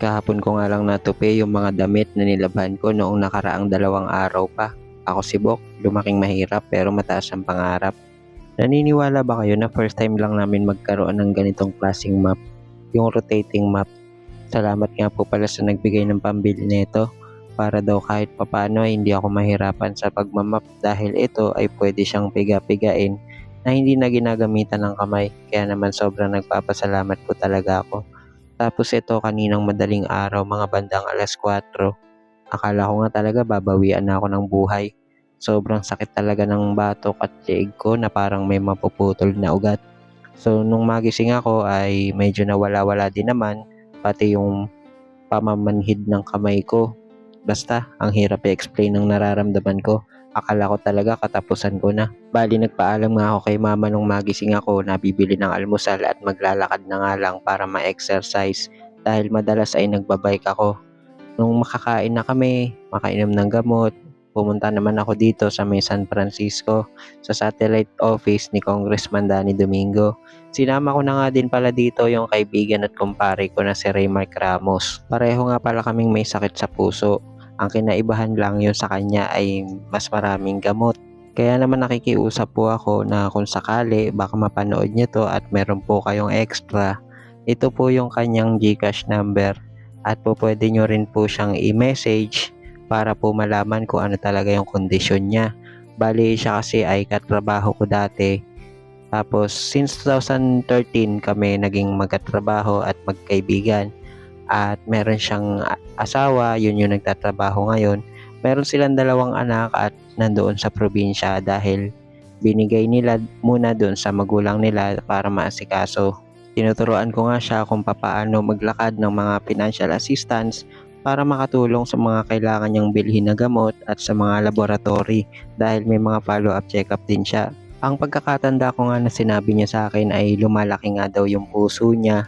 Kahapon ko nga lang natupi yung mga damit na nilabhan ko noong nakaraang 2 araw pa. Ako si Bok, lumaking mahirap pero mataas ang pangarap. Naniniwala ba kayo na first time lang namin magkaroon ng ganitong klaseng map? Yung rotating map. Salamat nga po pala sa nagbigay ng pambili nito. Para daw kahit papano ay hindi ako mahirapan sa pagmamap dahil ito ay pwede siyang piga-pigain na hindi na ginagamitan ng kamay. Kaya naman sobrang nagpapasalamat po talaga ako. Tapos ito kaninang madaling araw mga bandang 4:00. Akala ko nga talaga babawian na ako ng buhay. Sobrang sakit talaga ng batok at leeg ko na parang may mapuputol na ugat. So nung magising ako ay medyo nawala-wala din naman pati yung pamamanhid ng kamay ko. Basta ang hirap i-explain ng nararamdaman ko. Akala ko talaga katapusan ko na. Bali nagpaalam nga ako kay mama nung magising ako na bibili ng almusal at maglalakad na nga lang para ma-exercise dahil madalas ay nagbabike ako. Nung makakain na kami, makainom ng gamot, pumunta naman ako dito sa may San Francisco sa satellite office ni Congressman Danny Domingo. Sinama ko na nga din pala dito yung kaibigan at kumpare ko na si Raymark Ramos. Pareho nga pala kaming may sakit sa puso. Ang kinaibahan lang yun sa kanya ay mas maraming gamot. Kaya naman nakikiusap po ako na kung sakali baka mapanood niyo to at meron po kayong extra, ito po yung kanyang GCash number at po pwede nyo rin po siyang i-message para po malaman kung ano talaga yung kondisyon niya. Bali siya kasi ay katrabaho ko dati. Tapos since 2013 kami naging magkatrabaho at magkaibigan. At meron siyang asawa, yun yung nagtatrabaho ngayon. Meron silang 2 anak at nandoon sa probinsya dahil binigay nila muna doon sa magulang nila para maasikaso. Tinuturuan ko nga siya kung papaano maglakad ng mga financial assistance para makatulong sa mga kailangan niyang bilhin na gamot at sa mga laboratory dahil may mga follow-up check-up din siya. Ang pagkakatanda ko nga na sinabi niya sa akin ay lumalaki nga daw yung puso niya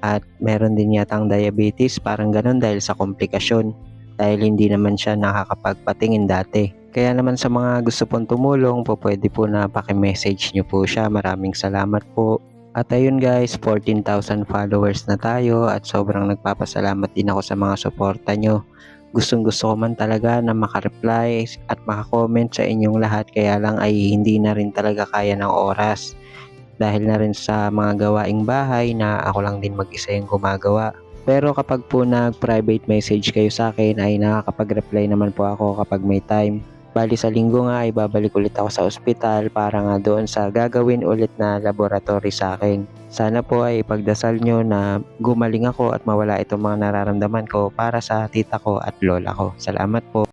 at meron din yatang diabetes, parang ganun dahil sa komplikasyon dahil hindi naman siya nakakapagpatingin dati. Kaya naman sa mga gusto pong tumulong po pwede po na paki-message nyo po siya. Maraming salamat po. At ayun guys, 14,000 followers na tayo at sobrang nagpapasalamat din ako sa mga suporta nyo. Gustong gusto ko man talaga na makareply at makakomment sa inyong lahat kaya lang ay hindi na rin talaga kaya ng oras. Dahil na rin sa mga gawaing bahay na ako lang din mag-isa yung gumagawa. Pero kapag po nag-private message kayo sa akin ay nakakapag-reply naman po ako kapag may time. Bali sa linggo nga ay babalik ulit ako sa ospital para nga doon sa gagawin ulit na laboratory sa akin. Sana po ay ipagdasal nyo na gumaling ako at mawala itong mga nararamdaman ko para sa tita ko at lola ko. Salamat po.